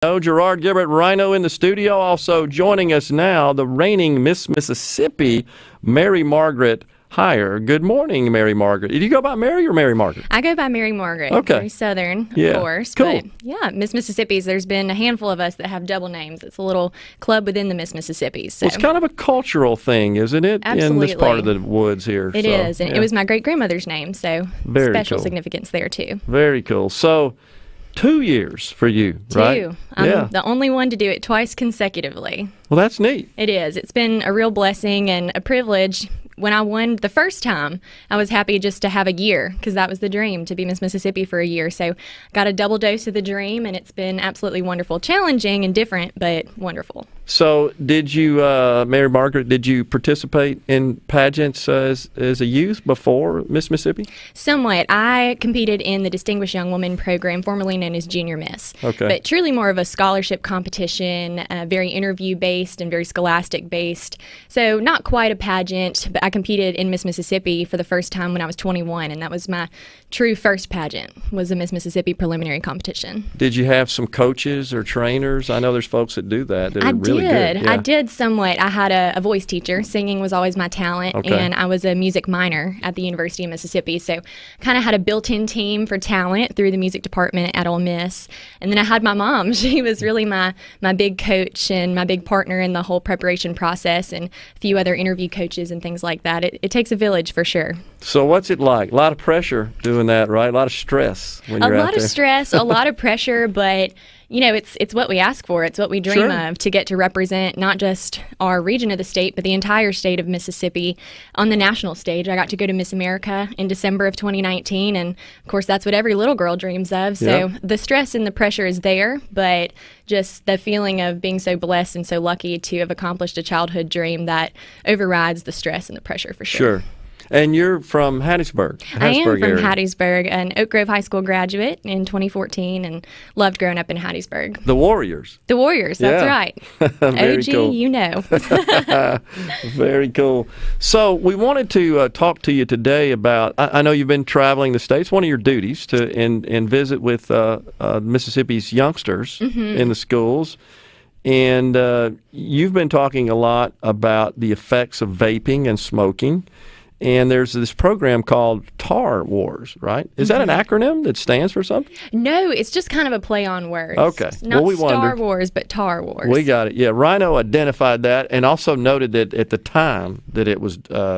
Gerard Gilbert Rhino in the studio. Also joining us now, the reigning Miss Mississippi, Mary Margaret Hyer. Good morning, Mary Margaret. Do you go by Mary or Mary Margaret? I go by Mary Margaret. Okay. Very Southern, of course. Cool. But yeah, Miss Mississippi's, there's been a handful of us that have double names. It's a little club within the Miss Mississippi's. So. Well, it's kind of a cultural thing, isn't it? Absolutely. In this part of the woods here. It is, and it was my great-grandmother's name, so very special cool. significance there, too. Very cool. So, 2 years for you, right? 2. I'm the only one to do it twice consecutively. Well, that's neat. It is. It's been a real blessing and a privilege. When I won the first time, I was happy just to have a year because that was the dream, to be Miss Mississippi for a year. So got a double dose of the dream, and it's been absolutely wonderful. Challenging and different, but wonderful. So did you, Mary Margaret, did you participate in pageants as a youth before Miss Mississippi? Somewhat. I competed in the Distinguished Young Woman program, formerly known as Junior Miss. Okay. But truly more of a scholarship competition, very interview-based and very scholastic-based. So not quite a pageant, but I competed in Miss Mississippi for the first time when I was 21, and that was my true first pageant, was the Miss Mississippi preliminary competition. Did you have some coaches or trainers? I know there's folks that do that. That are really good. Yeah. I did somewhat. I had a voice teacher. Singing was always my talent, and I was a music minor at the University of Mississippi, so kind of had a built-in team for talent through the music department at Ole Miss. And then I had my mom. She was really my big coach and my big partner in the whole preparation process, and a few other interview coaches and things like that. It takes a village for sure. So what's it like? A lot of pressure doing that, right? A lot of stress when you're out there. A lot of stress, a lot of pressure, but you know, it's what we ask for. It's what we dream of, to get to represent not just our region of the state, but the entire state of Mississippi on the national stage. I got to go to Miss America in December of 2019, and of course that's what every little girl dreams of. So the stress and the pressure is there, but just the feeling of being so blessed and so lucky to have accomplished a childhood dream that overrides the stress and the pressure for sure. And you're from Hattiesburg. I am from area. Hattiesburg, an Oak Grove High School graduate in 2014, and loved growing up in Hattiesburg. The Warriors. The Warriors, that's right. Very OG, cool. you know. Very cool. So we wanted to talk to you today about, I know you've been traveling the states. One of your duties to and visit with Mississippi's youngsters in the schools. And you've been talking a lot about the effects of vaping and smoking. And there's this program called TAR Wars, right? Is that an acronym that stands for something? No, it's just kind of a play on words. Okay. Not we Star wondered. Wars, but TAR Wars. We got it. Yeah, Rhino identified that and also noted that at the time that it was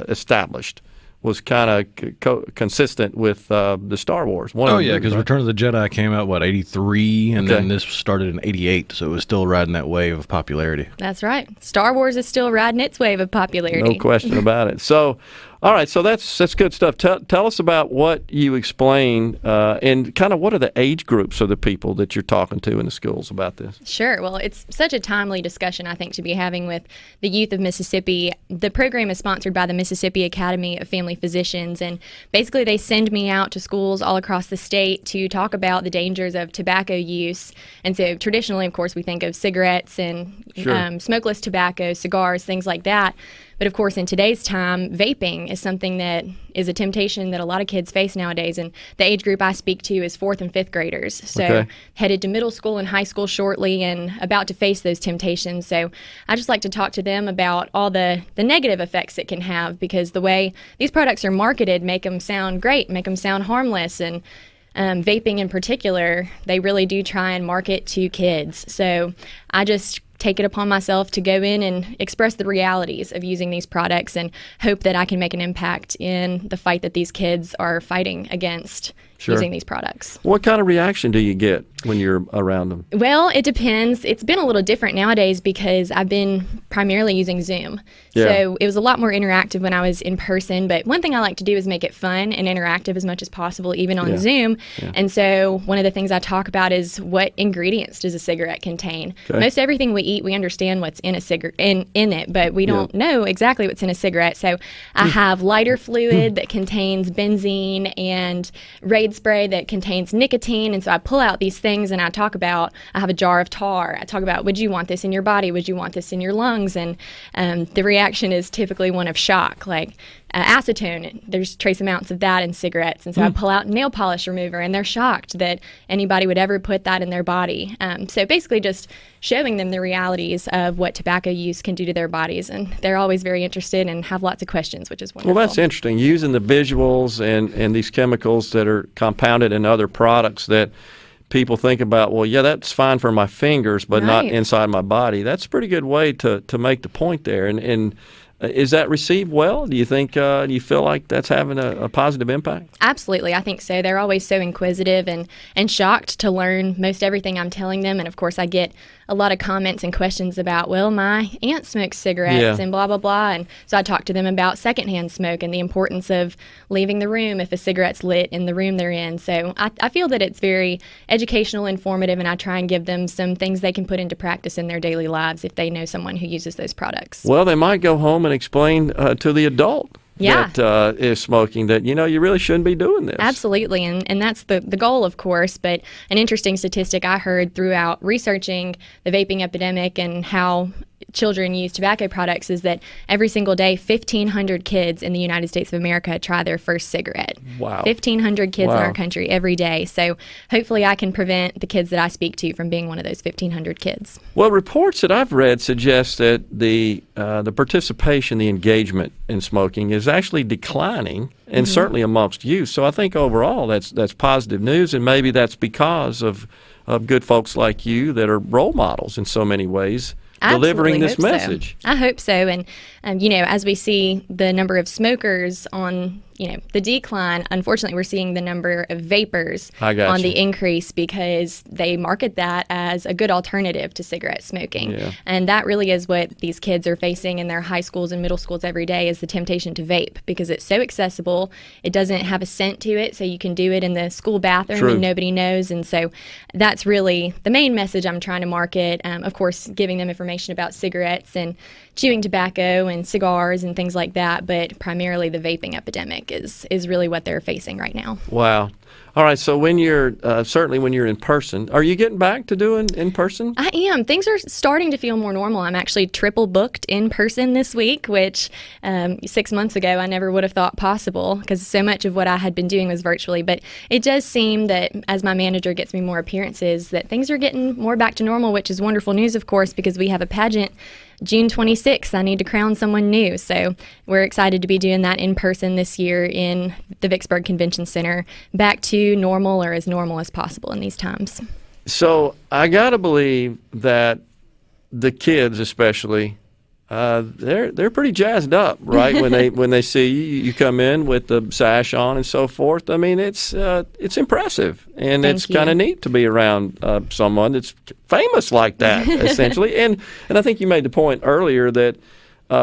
established was kind of consistent with the Star Wars. Because Return of the Jedi came out, 83? And then this started in 88, so it was still riding that wave of popularity. That's right. Star Wars is still riding its wave of popularity. No question about it. So, all right, so that's good stuff. Tell us about what you explain and kind of what are the age groups of the people that you're talking to in the schools about this? Sure. Well, it's such a timely discussion, I think, to be having with the youth of Mississippi. The program is sponsored by the Mississippi Academy of Family Physicians, and basically they send me out to schools all across the state to talk about the dangers of tobacco use. And so traditionally, of course, we think of cigarettes and smokeless tobacco, cigars, things like that. But of course, in today's time, vaping is something that is a temptation that a lot of kids face nowadays. And the age group I speak to is 4th and 5th graders. So headed to middle school and high school shortly and about to face those temptations. So I just like to talk to them about all the negative effects it can have, because the way these products are marketed make them sound great, make them sound harmless. And vaping in particular, they really do try and market to kids. So I just take it upon myself to go in and express the realities of using these products and hope that I can make an impact in the fight that these kids are fighting against using these products. What kind of reaction do you get when you're around them? Well, it depends. It's been a little different nowadays because I've been primarily using Zoom. So it was a lot more interactive when I was in person. But one thing I like to do is make it fun and interactive as much as possible, even on Zoom. And so one of the things I talk about is what ingredients does a cigarette contain. Most everything we eat, we understand what's in a cigarette in it, but we don't know exactly what's in a cigarette. So I have lighter fluid that contains benzene and Raid spray that contains nicotine. And so I pull out these things and I have a jar of tar. I talk about, would you want this in your body? Would you want this in your lungs? And the reaction is typically one of shock. Like, acetone. There's trace amounts of that in cigarettes. And so I pull out nail polish remover, and they're shocked that anybody would ever put that in their body. So basically just showing them the realities of what tobacco use can do to their bodies. And they're always very interested and have lots of questions, which is wonderful. Well, that's interesting. Using the visuals and these chemicals that are compounded in other products that people think about, well, yeah, that's fine for my fingers, but not inside my body. That's a pretty good way to make the point there. And is that received well? Do you think, do you feel like that's having a positive impact? Absolutely. I think so. They're always so inquisitive and shocked to learn most everything I'm telling them. And of course, I get a lot of comments and questions about, well, my aunt smokes cigarettes and blah, blah, blah. And so I talk to them about secondhand smoke and the importance of leaving the room if a cigarette's lit in the room they're in. So I feel that it's very educational, informative, and I try and give them some things they can put into practice in their daily lives if they know someone who uses those products. Well, they might go home and explain to the adult that is smoking that, you really shouldn't be doing this. Absolutely, and that's the goal, of course. But an interesting statistic I heard throughout researching the vaping epidemic and how children use tobacco products is that every single day 1,500 kids in the United States of America try their first cigarette. Wow. 1,500 kids in our country every day. So hopefully I can prevent the kids that I speak to from being one of those 1,500 kids. Well, reports that I've read suggest that the participation, the engagement in smoking is actually declining, and certainly amongst youth. So I think overall that's positive news, and maybe that's because of good folks like you that are role models in so many ways. Delivering this message. I hope so. And, as we see the number of smokers on, the decline, unfortunately, we're seeing the number of vapors on the increase because they market that as a good alternative to cigarette smoking. Yeah. And that really is what these kids are facing in their high schools and middle schools every day is the temptation to vape because it's so accessible. It doesn't have a scent to it, so you can do it in the school bathroom and nobody knows. And so that's really the main message I'm trying to market. Of course, giving them information about cigarettes and chewing tobacco and cigars and things like that, but primarily the vaping epidemic is really what they're facing right now. Wow. All right, so when you're certainly when you're in person, are you getting back to doing in person? I am. Things are starting to feel more normal. I'm actually triple booked in person this week, which 6 months ago I never would have thought possible because so much of what I had been doing was virtually. But it does seem that as my manager gets me more appearances, that things are getting more back to normal, which is wonderful news, of course, because we have a pageant June 26th. I need to crown someone new. So we're excited to be doing that in person this year in the Vicksburg Convention Center, back to normal or as normal as possible in these times. So I got to believe that the kids especially, they're pretty jazzed up, right? when they see you come in with the sash on and so forth. I mean, it's impressive, and it's kind of neat to be around someone that's famous like that, essentially. And I think you made the point earlier that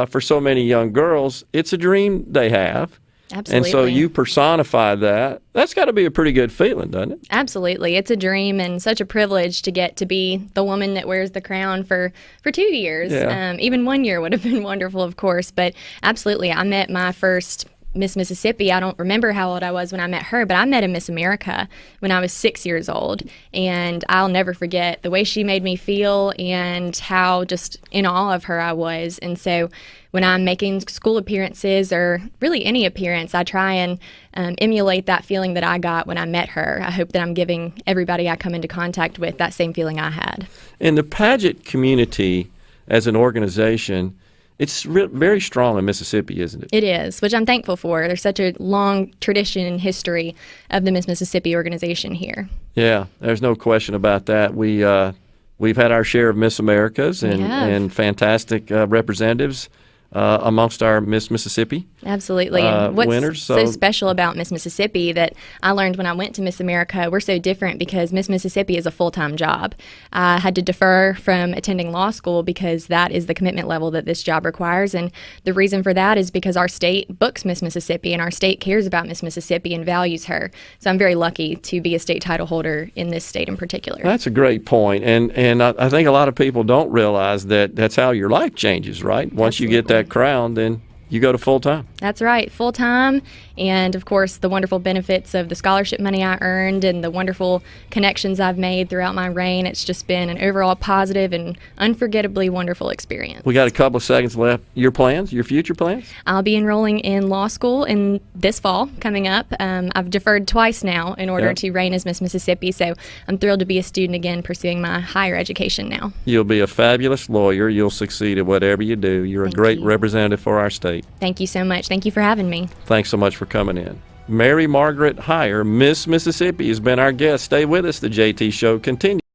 for so many young girls, it's a dream they have. Absolutely. And so you personify that. That's got to be a pretty good feeling, doesn't it? Absolutely. It's a dream and such a privilege to get to be the woman that wears the crown for 2 years. Yeah. Even 1 year would have been wonderful, of course. But absolutely, I met my first Miss Mississippi. I don't remember how old I was when I met her, but I met a Miss America when I was 6 years old. And I'll never forget the way she made me feel and how just in awe of her I was. And so when I'm making school appearances or really any appearance, I try and emulate that feeling that I got when I met her. I hope that I'm giving everybody I come into contact with that same feeling I had. In the pageant community as an organization, it's very strong in Mississippi, isn't it? It is, which I'm thankful for. There's such a long tradition and history of the Miss Mississippi organization here. Yeah, there's no question about that. We've had our share of Miss Americas and fantastic representatives amongst our Miss Mississippi. Absolutely. And what's winners, so special about Miss Mississippi that I learned when I went to Miss America, we're so different because Miss Mississippi is a full-time job. I had to defer from attending law school because that is the commitment level that this job requires. And the reason for that is because our state books Miss Mississippi and our state cares about Miss Mississippi and values her. So I'm very lucky to be a state title holder in this state in particular. That's a great point. And I think a lot of people don't realize that that's how your life changes, right? Once you get that crown, then you go to full-time. That's right, full-time, and of course the wonderful benefits of the scholarship money I earned and the wonderful connections I've made throughout my reign. It's just been an overall positive and unforgettably wonderful experience. We got a couple of seconds left. Your plans, your future plans? I'll be enrolling in law school in this fall coming up. I've deferred twice now in order to reign as Miss Mississippi, so I'm thrilled to be a student again pursuing my higher education now. You'll be a fabulous lawyer. You'll succeed at whatever you do. You're a great representative for our state. Thank you so much. Thank you for having me. Thanks so much for coming in. Mary Margaret Hyer, Miss Mississippi, has been our guest. Stay with us. The JT Show continues.